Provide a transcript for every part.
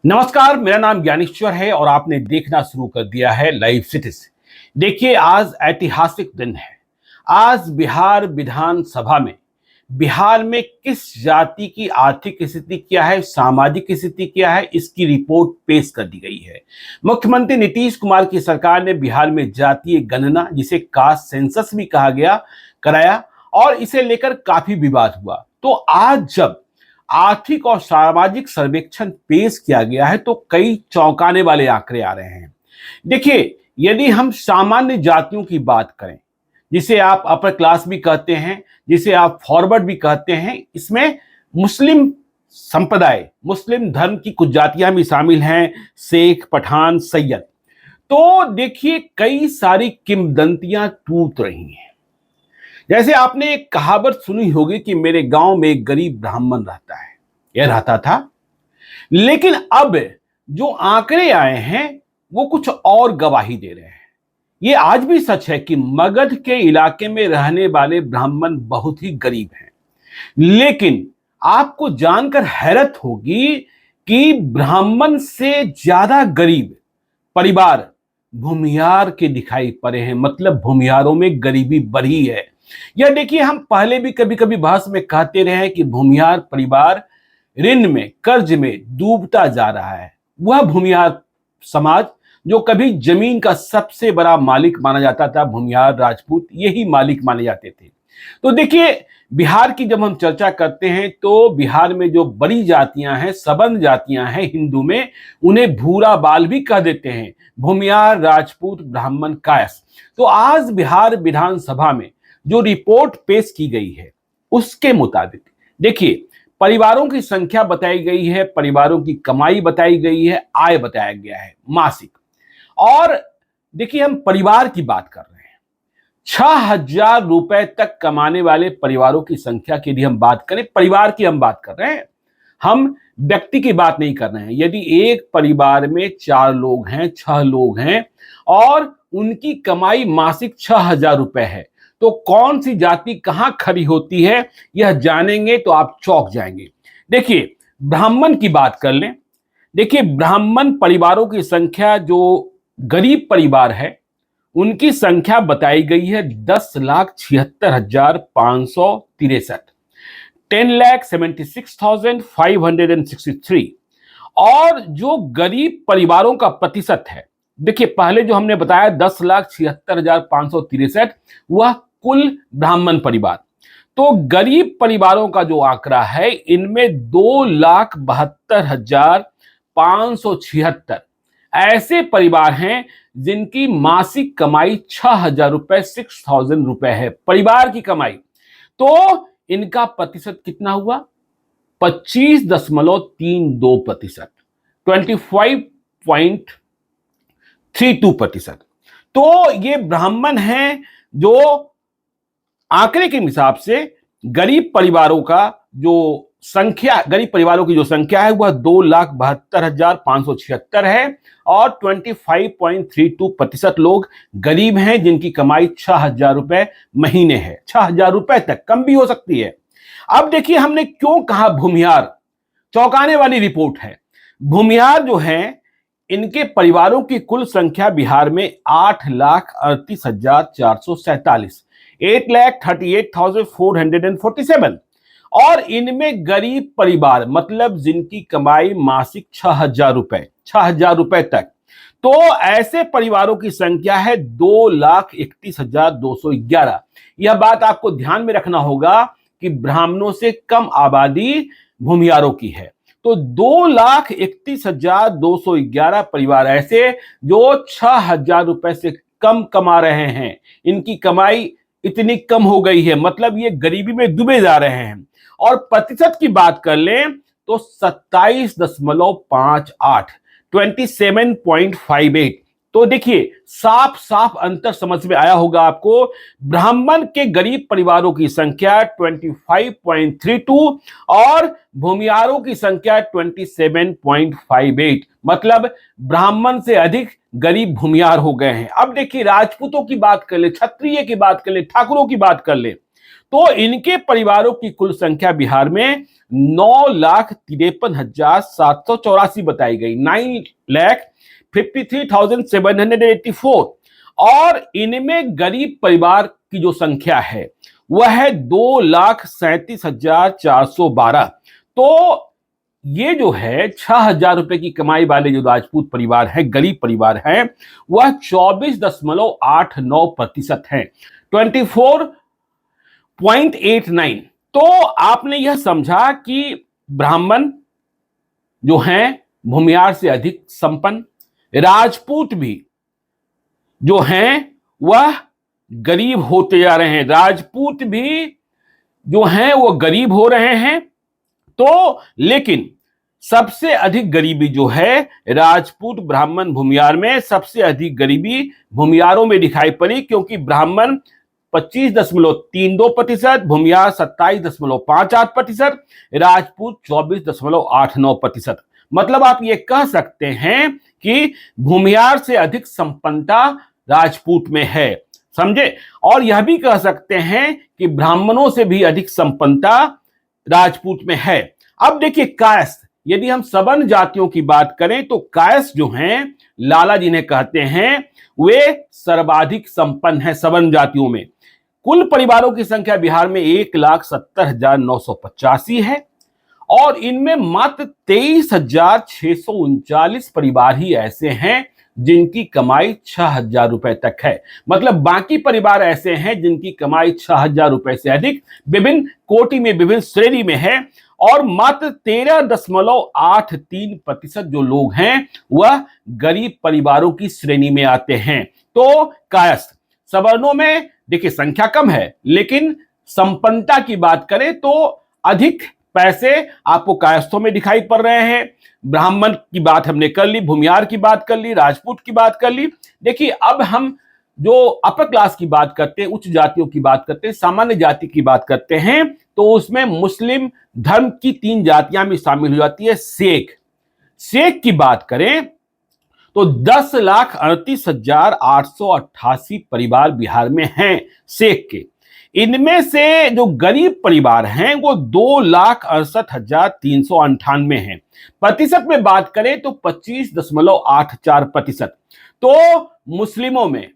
नमस्कार, मेरा नाम ज्ञानेश्वर है और आपने देखना शुरू कर दिया है लाइव सिटी से। देखिए, आज ऐतिहासिक दिन है। आज बिहार विधानसभा में बिहार में किस जाति की आर्थिक स्थिति क्या है, सामाजिक स्थिति क्या है, इसकी रिपोर्ट पेश कर दी गई है। मुख्यमंत्री नीतीश कुमार की सरकार ने बिहार में जातीय गणना, जिसे कास्ट सेंसस भी कहा गया, कराया और इसे लेकर काफी विवाद हुआ। तो आज जब आर्थिक और सामाजिक सर्वेक्षण पेश किया गया है तो कई चौंकाने वाले आंकड़े आ रहे हैं। देखिए, यदि हम सामान्य जातियों की बात करें, जिसे आप अपर क्लास भी कहते हैं, जिसे आप फॉरवर्ड भी कहते हैं, इसमें मुस्लिम संप्रदाय, मुस्लिम धर्म की कुछ जातियां भी शामिल हैं, शेख, पठान, सैयद। तो देखिए, कई सारी किंवदंतियां टूट रही हैं। जैसे आपने एक कहावत सुनी होगी कि मेरे गांव में एक गरीब ब्राह्मण रहता है, यह रहता था। लेकिन अब जो आंकड़े आए हैं वो कुछ और गवाही दे रहे हैं। ये आज भी सच है कि मगध के इलाके में रहने वाले ब्राह्मण बहुत ही गरीब हैं। लेकिन आपको जानकर हैरत होगी कि ब्राह्मण से ज्यादा गरीब परिवार भूमिहार के दिखाई पड़े हैं। मतलब भूमिहारों में गरीबी बढ़ी है। यह देखिए, हम पहले भी कभी कभी बहस में कहते रहे हैं कि भूमिहार परिवार ऋण में, कर्ज में डूबता जा रहा है। वह भूमिहार समाज जो कभी जमीन का सबसे बड़ा मालिक माना जाता था, भूमिहार राजपूत यही मालिक माने जाते थे। तो देखिए, बिहार की जब हम चर्चा करते हैं तो बिहार में जो बड़ी जातियां हैं, सबंध जातियां हैं हिंदू में, उन्हें भूरा बाल भी कह देते हैं, भूमिहार, राजपूत, ब्राह्मण, कायस्थ। तो आज बिहार विधानसभा में जो रिपोर्ट पेश की गई है उसके मुताबिक देखिए, परिवारों की संख्या बताई गई है, परिवारों की कमाई बताई गई है, आय बताया गया है मासिक। और देखिए, हम परिवार की बात कर रहे हैं। 6,000 रुपए तक कमाने वाले परिवारों की संख्या की यदि हम बात करें, परिवार की हम बात कर रहे हैं, हम व्यक्ति की बात नहीं कर रहे हैं। यदि एक परिवार में 4 लोग हैं, 6 लोग हैं और उनकी कमाई मासिक 6,000 रुपए है, तो कौन सी जाति कहां खड़ी होती है, यह जानेंगे तो आप चौंक जाएंगे। देखिए, ब्राह्मण की बात कर लें। देखिए, ब्राह्मण परिवारों की संख्या, जो गरीब परिवार है, उनकी संख्या बताई गई है 10,76,563, 10,76,563। और जो गरीब परिवारों का प्रतिशत है, देखिए पहले जो हमने बताया 10,76,563, वह कुल ब्राह्मण परिवार। तो गरीब परिवारों का जो आंकड़ा है, इनमें 2,72,576 ऐसे परिवार हैं जिनकी मासिक कमाई 6,000 रुपए, 6,000 रुपए है, परिवार की कमाई। तो इनका प्रतिशत कितना हुआ? 25.32%, 25.32%। तो ये ब्राह्मण हैं जो आंकड़े के हिसाब से गरीब परिवारों का जो संख्या, गरीब परिवारों की जो संख्या है वह 2,72,576 है और 25.32% लोग गरीब हैं जिनकी कमाई 6,000 रुपए महीने है। 6,000 रुपए तक, कम भी हो सकती है। अब देखिए, हमने क्यों कहा भूमिहार, चौंकाने वाली रिपोर्ट है। भूमिहार जो है, इनके परिवारों की कुल संख्या बिहार में 8,38,447, 8,38,447। और इनमें गरीब परिवार मतलब जिनकी कमाई मासिक 6,000 रुपए तक, तो ऐसे परिवारों की संख्या है 2,31,211। यह बात आपको ध्यान में रखना होगा कि ब्राह्मणों से कम आबादी भूमिहारों की है। तो 2,31,211 परिवार ऐसे जो 6,000 रुपए से कम कमा रहे हैं, इनकी कमाई इतनी कम हो गई है, मतलब ये गरीबी में डूबे जा रहे हैं। और प्रतिशत की बात कर लें तो 27.58, 27.58। तो देखिए, साफ साफ अंतर समझ में आया होगा आपको। ब्राह्मण के गरीब परिवारों की संख्या 25.32 और भूमिहारों की संख्या 27.58। मतलब ब्राह्मण से अधिक गरीब भूमिहार हो गए हैं। अब देखिए, राजपूतों की बात कर ले, क्षत्रिय की बात कर ले, ठाकुरों की बात कर ले, तो इनके परिवारों की कुल संख्या बिहार में 9,53,784 बताई गई, 9,53,784। और इनमें गरीब परिवार की जो संख्या है वह है 2,37,412। तो ये जो है 6,000 रुपए की कमाई वाले जो राजपूत परिवार है, गरीब परिवार है, वह 24.89% है, 24.89। तो आपने यह समझा कि ब्राह्मण जो हैं भूमियार से अधिक संपन्न, राजपूत भी जो हैं वह गरीब होते जा रहे हैं, राजपूत भी जो हैं वो गरीब हो रहे हैं। तो लेकिन सबसे अधिक गरीबी जो है राजपूत ब्राह्मण भूमियार में, सबसे अधिक गरीबी भूमियारों में दिखाई पड़ी, क्योंकि ब्राह्मण 25.32%, भूमियार 27.58%, राजपूत 24.89%। मतलब आप ये कह सकते हैं कि भूमियार से अधिक संपन्नता राजपूत में है, समझे। और यह भी कह सकते हैं कि ब्राह्मणों से भी अधिक संपन्नता राजपूत में है। अब देखिए कायस्थ, यदि हम सवर्ण जातियों की बात करें तो कायस्थ जो हैं, लाला जिन्हें कहते हैं, वे सर्वाधिक संपन्न हैं सवर्ण जातियों में। कुल परिवारों की संख्या बिहार में 1,70,985 है और इनमें मात्र 23,639 परिवार ही ऐसे हैं जिनकी कमाई 6,000 रुपए तक है। मतलब बाकी परिवार ऐसे हैं जिनकी कमाई 6,000 रुपए से अधिक विभिन्न कोटि में, विभिन्न श्रेणी में है। और मात्र 13.83% जो लोग हैं वह गरीब परिवारों की श्रेणी में आते हैं। तो कायस्थ, सवर्णों में देखिए संख्या कम है, लेकिन संपन्नता की बात करें तो अधिक पैसे आपको कायस्थों में दिखाई पड़ रहे हैं। ब्राह्मण की बात हमने कर ली, भूमियार की बात कर ली, राजपूत की बात कर ली। देखिए अब हम जो अपर क्लास की बात करते हैं, उच्च जातियों की बात करते हैं, सामान्य जाति की बात करते हैं, तो उसमें मुस्लिम धर्म की 3 जातियां भी शामिल हो जाती है। शेख की बात करें तो 10,38,888 परिवार बिहार में हैं शेख के। इनमें से जो गरीब परिवार हैं वो 2,68,398 हैं। प्रतिशत में बात करें तो 25.84%। तो मुस्लिमों में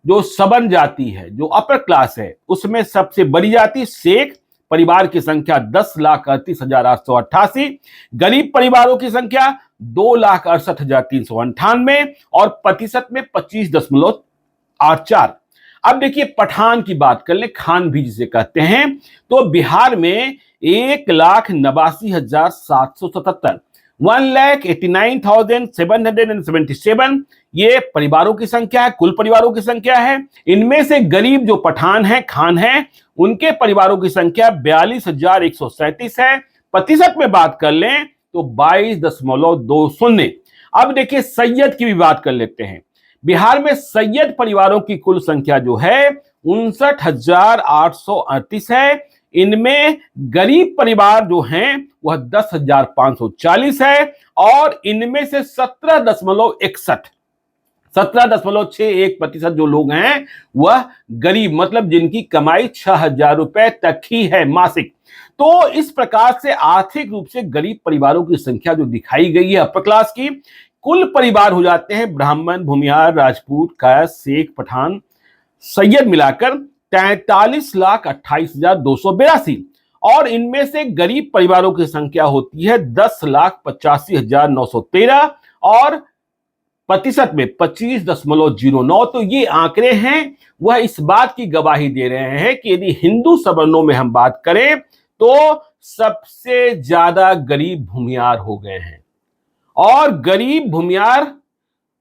जो सवर्ण जाति है, जो अपर क्लास है, उसमें सबसे बड़ी जाति शेख, परिवार की संख्या 10,38,888, गरीब परिवारों की संख्या 2,68,398 और प्रतिशत में 25.84। अब देखिए पठान की बात कर ले, खान भी जिसे कहते हैं, तो बिहार में 1,89,777, 1,89,777 ये परिवारों की संख्या है, कुल परिवारों की संख्या है। इनमें से गरीब जो पठान है, खान है, उनके परिवारों की संख्या 42,137 है। प्रतिशत में बात कर लें तो 22.20। अब देखिए सैयद की भी बात कर लेते हैं। बिहार में सैयद परिवारों की कुल संख्या जो है 59,838 है। इनमें गरीब परिवार जो हैं वह 10,540 है और इनमें से 17.61% जो लोग हैं वह गरीब, मतलब जिनकी कमाई 6,000 रुपए तक ही है मासिक। तो इस प्रकार से आर्थिक रूप से गरीब परिवारों की संख्या जो दिखाई गई है अपर क्लास की, कुल परिवार हो जाते हैं ब्राह्मण, भूमियार, राजपूत, कायस्थ, शेख, पठान, सैयद मिलाकर 43,28,282 और इनमें से गरीब परिवारों की संख्या होती है 10,85,913 और प्रतिशत में 25.09। तो ये आंकड़े हैं वह इस बात की गवाही दे रहे हैं कि यदि हिंदू सवर्णों में हम बात करें तो सबसे ज्यादा गरीब भूमियार हो गए हैं। और गरीब भूमियार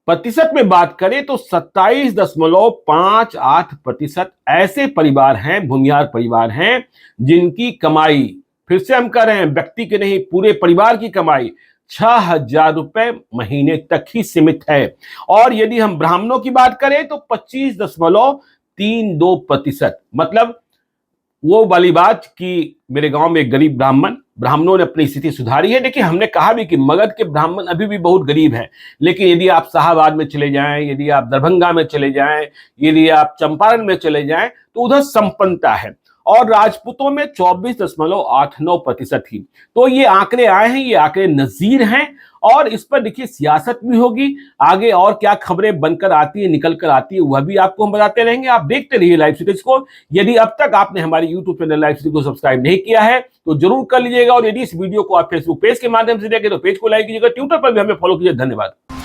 प्रतिशत में बात करें तो 27.58% ऐसे परिवार हैं, भूमियार परिवार हैं, जिनकी कमाई, फिर से हम कह रहे हैं व्यक्ति के नहीं पूरे परिवार की कमाई 6,000 रुपए महीने तक ही सीमित है। और यदि हम ब्राह्मणों की बात करें तो 25.32%। मतलब वो वाली बात कि मेरे गांव में गरीब ब्राह्मणों ने अपनी स्थिति सुधारी है। देखिए हमने कहा भी कि मगध के ब्राह्मण अभी भी बहुत गरीब हैं, लेकिन यदि आप शाहाबाद में चले जाएं, यदि आप दरभंगा में चले जाएं, यदि आप चंपारण में चले जाएं तो उधर संपन्नता है। और राजपूतों में 24.89% थी। तो ये आंकड़े आए हैं, ये आंकड़े नजीर हैं और इस पर देखिए सियासत भी होगी। आगे और क्या खबरें बनकर आती है, निकल कर आती है, वह भी आपको हम बताते रहेंगे। आप देखते रहिए लाइव सिटीज को। यदि अब तक आपने हमारे यूट्यूब चैनल लाइव सिटी को सब्सक्राइब नहीं किया है तो जरूर कर लीजिएगा और यदि इस वीडियो को आप फेसबुक पेज के माध्यम से देखें तो पेज को लाइक कीजिएगा, ट्विटर पर भी हमें फॉलो कीजिए। धन्यवाद।